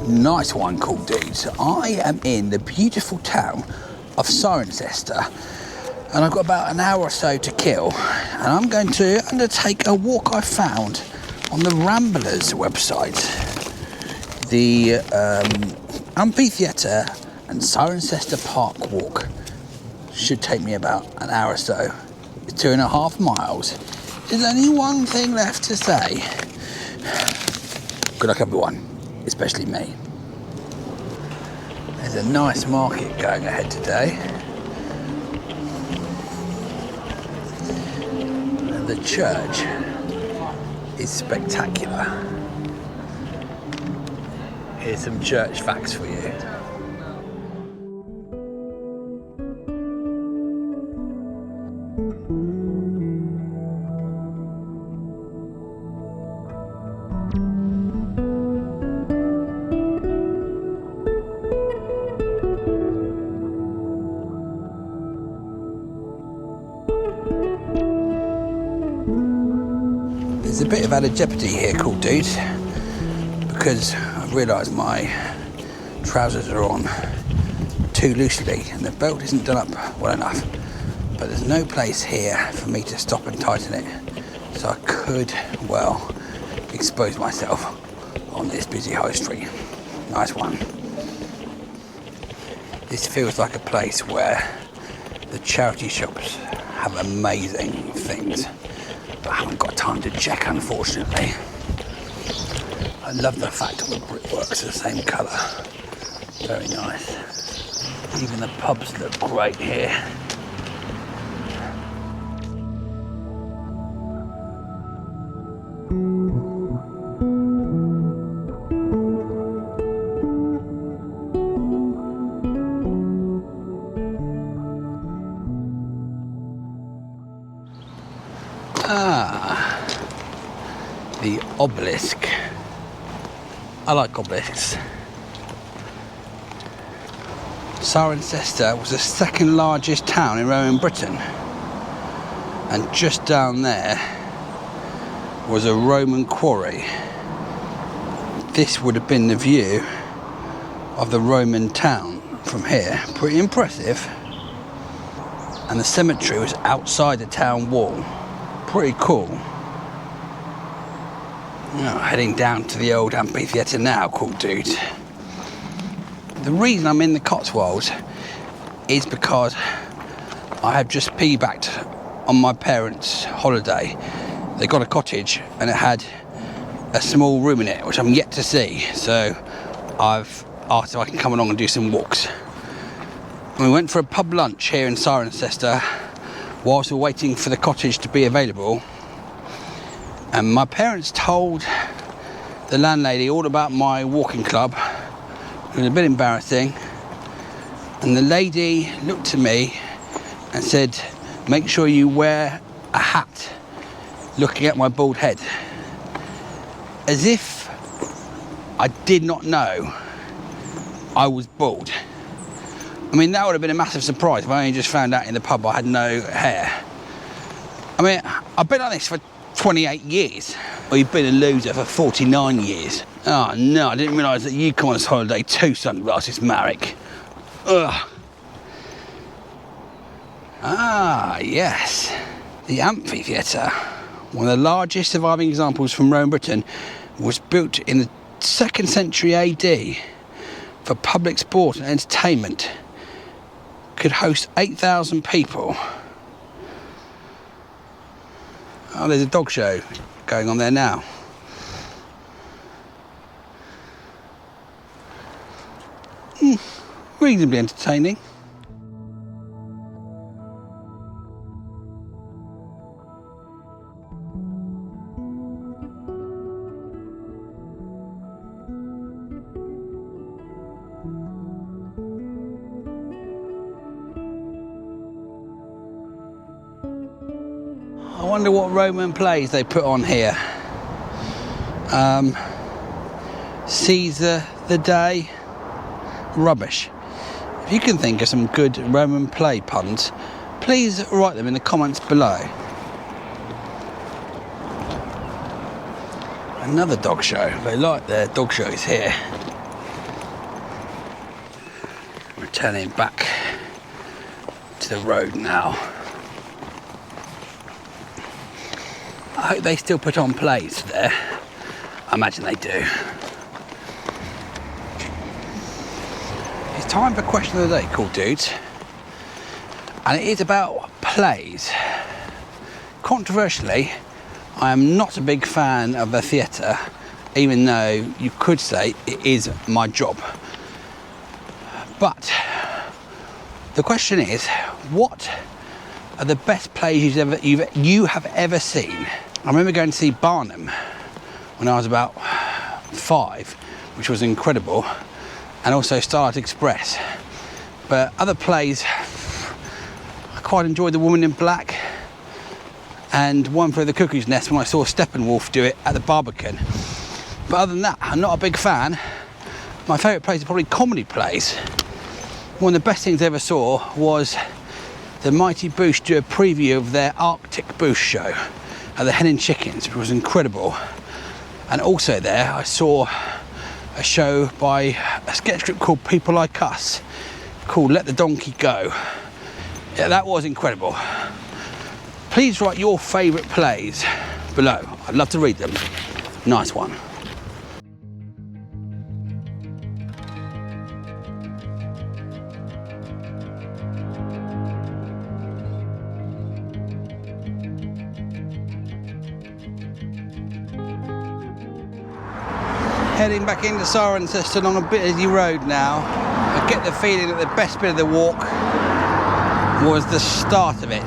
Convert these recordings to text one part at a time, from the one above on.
Nice one, cool dudes. I am in the beautiful town of Cirencester and I've got about an hour or so to kill, and I'm going to undertake a walk I found on the Ramblers website. The amphitheatre and Cirencester Park walk should take me about an hour or so. It's 2.5 miles. There's only one thing left to say. Good luck everyone, especially me. There's a nice market going ahead today. And the church is spectacular. Here's some church facts for you. There's a bit of added jeopardy here, cool dudes, because I've realised my trousers are on too loosely and the belt isn't done up well enough, but there's no place here for me to stop and tighten it, so I could, well, expose myself on this busy high street. Nice one. This feels like a place where the charity shops have amazing things, but I haven't got time to check, unfortunately. I love the fact that the brickwork's the same colour. Very nice. Even the pubs look great here. The obelisk. I like obelisks. Cirencester was the second largest town in Roman Britain, and just down there was a Roman quarry. This would have been the view of the Roman town from here. Pretty impressive. And the cemetery was outside the town wall. Pretty cool. Now, heading down to the old amphitheatre now, cool dudes. The reason I'm in the Cotswolds is because I have just piggybacked on my parents' holiday. They got a cottage and it had a small room in it, which I'm yet to see. So I've asked if I can come along and do some walks. And we went for a pub lunch here in Cirencester whilst we're waiting for the cottage to be available. And my parents told the landlady all about my walking club. It was a bit embarrassing. And the lady looked at me and said, make sure you wear a hat, looking at my bald head. As if I did not know I was bald. I mean, that would have been a massive surprise if I only just found out in the pub I had no hair. I mean, I've been like this for 28 years. Well, you've been a loser for 49 years. Oh no, I didn't realise that you come on this holiday too, sunglasses, Marek. Ugh. Ah, yes. The amphitheatre, one of the largest surviving examples from Rome, Britain, was built in the 2nd century AD for public sport and entertainment. Could host 8,000 people. Oh, there's a dog show going on there now. Reasonably entertaining. I wonder what Roman plays they put on here. Caesar the Day. Rubbish. If you can think of some good Roman play puns, please write them in the comments below. Another dog show. They like their dog shows here. Returning back to the road now. I hope they still put on plays there. I imagine they do. It's time for question of the day, cool dudes. And it is about plays. Controversially, I am not a big fan of the theatre, even though you could say it is my job. But the question is, what are the best plays you have ever seen? I remember going to see Barnum when I was about 5, which was incredible, and also Starlight Express. But other plays, I quite enjoyed The Woman in Black and One Flew Over the Cuckoo's Nest when I saw Steppenwolf do it at the Barbican. But other than that, I'm not a big fan. My favourite plays are probably comedy plays. One of the best things I ever saw was the Mighty Boosh do a preview of their Arctic Boosh show at the Hen and Chickens, which was incredible. And also there I saw a show by a sketch group called People Like Us, called Let the Donkey Go. Yeah, that was incredible. Please write your favourite plays below. I'd love to read them. Nice one. Heading back into Cirencester on a busy road now. I get the feeling that the best bit of the walk was the start of it.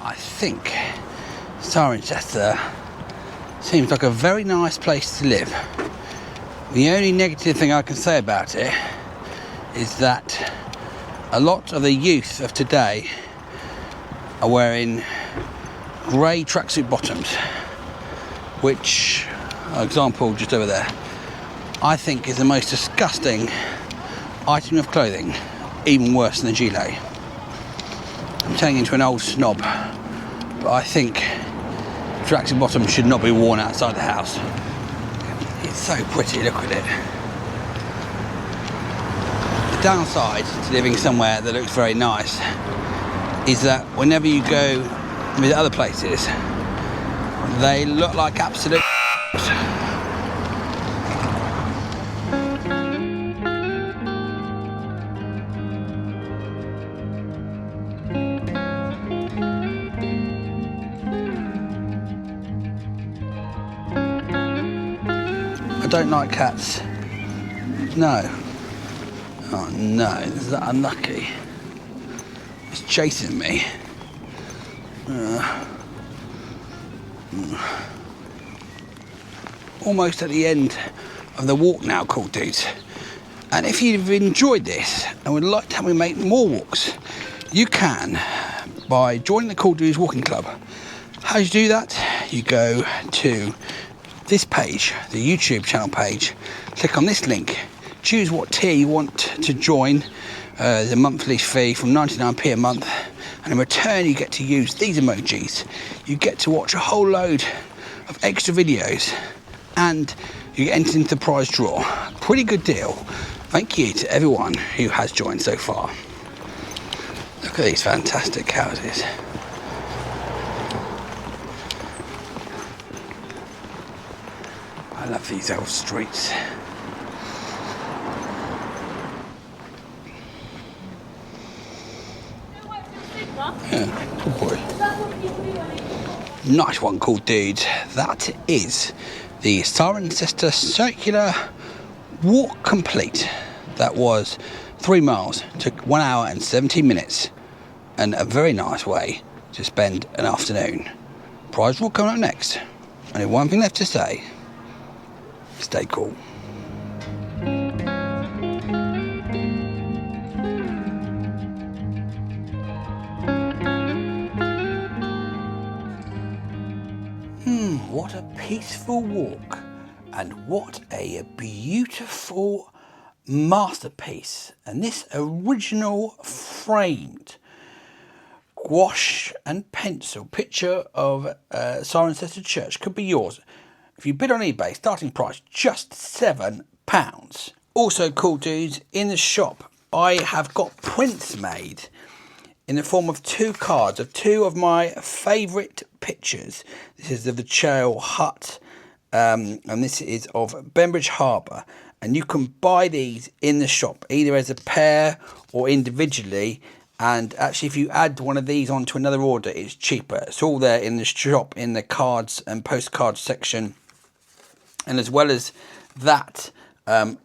I think Cirencester seems like a very nice place to live. The only negative thing I can say about it is that a lot of the youth of today are wearing grey tracksuit bottoms, which, example just over there, I think is the most disgusting item of clothing, even worse than a gilet. I'm turning into an old snob, but I think tracksuit bottoms should not be worn outside the house. It's so pretty, look at it. The downside to living somewhere that looks very nice is that whenever you go visit other places, they look like absolute I don't like cats. No. Oh no, is that unlucky? It's chasing me. Almost at the end of the walk now, cool dudes. And if you've enjoyed this and would like to have me make more walks, you can by joining the Cool Dudes Walking Club. How do you do that? You go to this page, the YouTube channel page, click on this link, choose what tier you want to join, the monthly fee from 99p a month, and in return you get to use these emojis. You get to watch a whole load of extra videos and you get entered into the prize draw. Pretty good deal. Thank you to everyone who has joined so far. Look at these fantastic houses. I love these old streets. Yeah, good boy. Nice one, cool dudes. That is the Cirencester circular walk complete. That was 3 miles, took 1 hour and 17 minutes, and a very nice way to spend an afternoon. Prize draw coming up next. Only one thing left to say. Stay cool. What a peaceful walk, and what a beautiful masterpiece. And this original framed gouache and pencil picture of Cirencester Church could be yours. If you bid on eBay, starting price just £7. Also, cool dudes, in the shop I have got prints made in the form of 2 cards of 2 of my favourite pictures. This is of the Chale Hut, and this is of Bembridge Harbour. And you can buy these in the shop, either as a pair or individually. And actually, if you add one of these onto another order, it's cheaper. It's all there in the shop, in the cards and postcards section. And as well as that,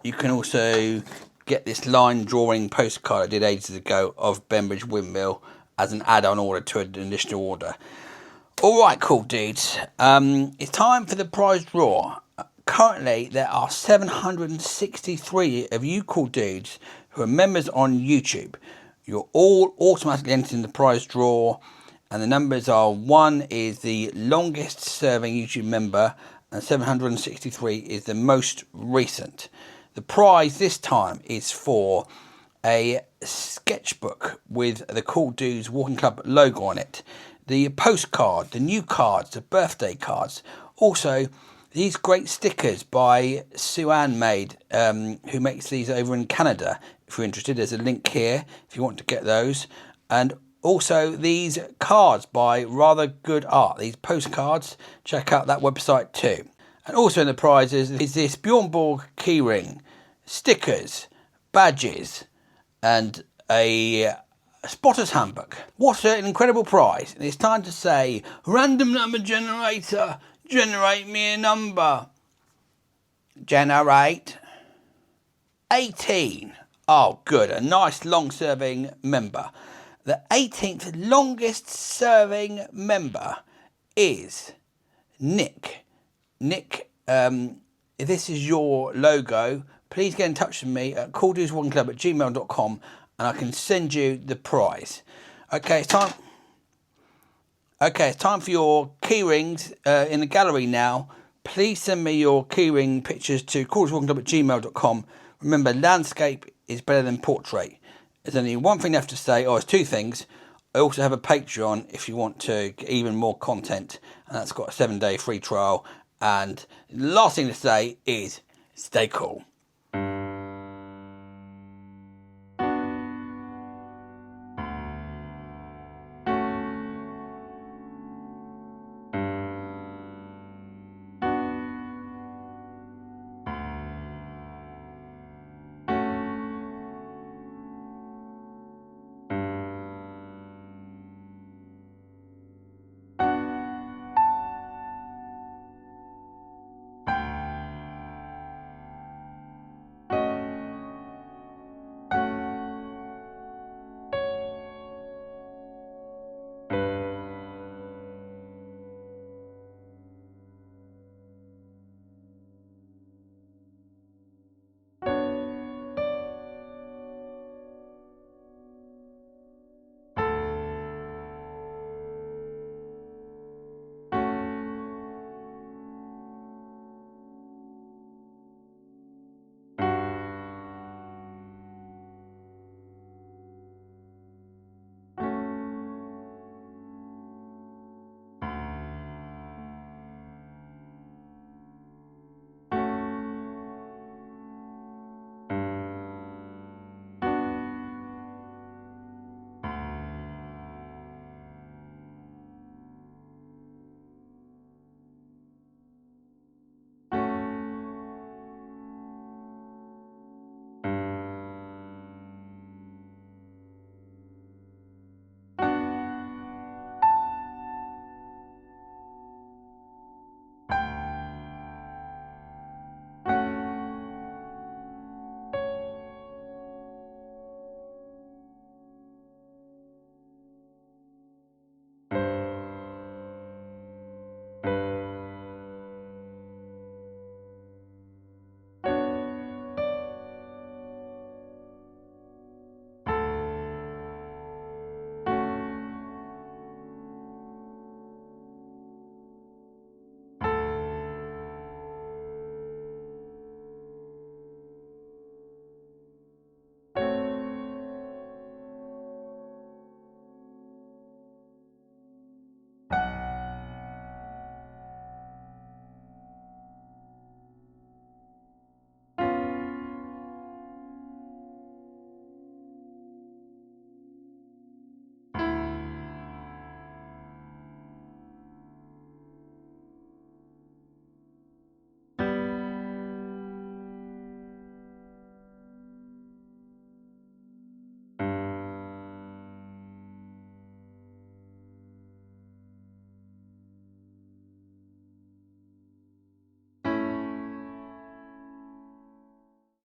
you can also get this line drawing postcard I did ages ago of Bembridge Windmill as an add-on order to an additional order. Alright, cool dudes, it's time for the prize draw. Currently there are 763 of you cool dudes who are members on YouTube. You're all automatically entered in the prize draw, and the numbers are: 1 is the longest serving YouTube member, and 763 is the most recent. The prize this time is for a sketchbook with the Cool Dudes Walking Club logo on it, the postcard, the new cards, the birthday cards, also these great stickers by Sue-Ann made, who makes these over in Canada. If you're interested, there's a link here if you want to get those. And also these cards by Rather Good Art, these postcards, check out that website too. And also in the prizes is this Bjorn Borg keyring, stickers, badges, and a spotter's handbook. What an incredible prize. And it's time to say, random number generator, generate me a number. Generate 18. Oh, good. A nice long-serving member. The 18th longest serving member is Nick. Nick, if this is your logo, please get in touch with me at calldudeswalkingclub@gmail.com and I can send you the prize. Okay, it's time for your keyrings in the gallery now. Please send me your keyring pictures to calldudeswalkingclub@gmail.com. Remember, landscape is better than portrait. There's only one thing left to say, or it's 2 things. I also have a Patreon if you want to get even more content, and that's got a 7-day free trial. And the last thing to say is, stay cool.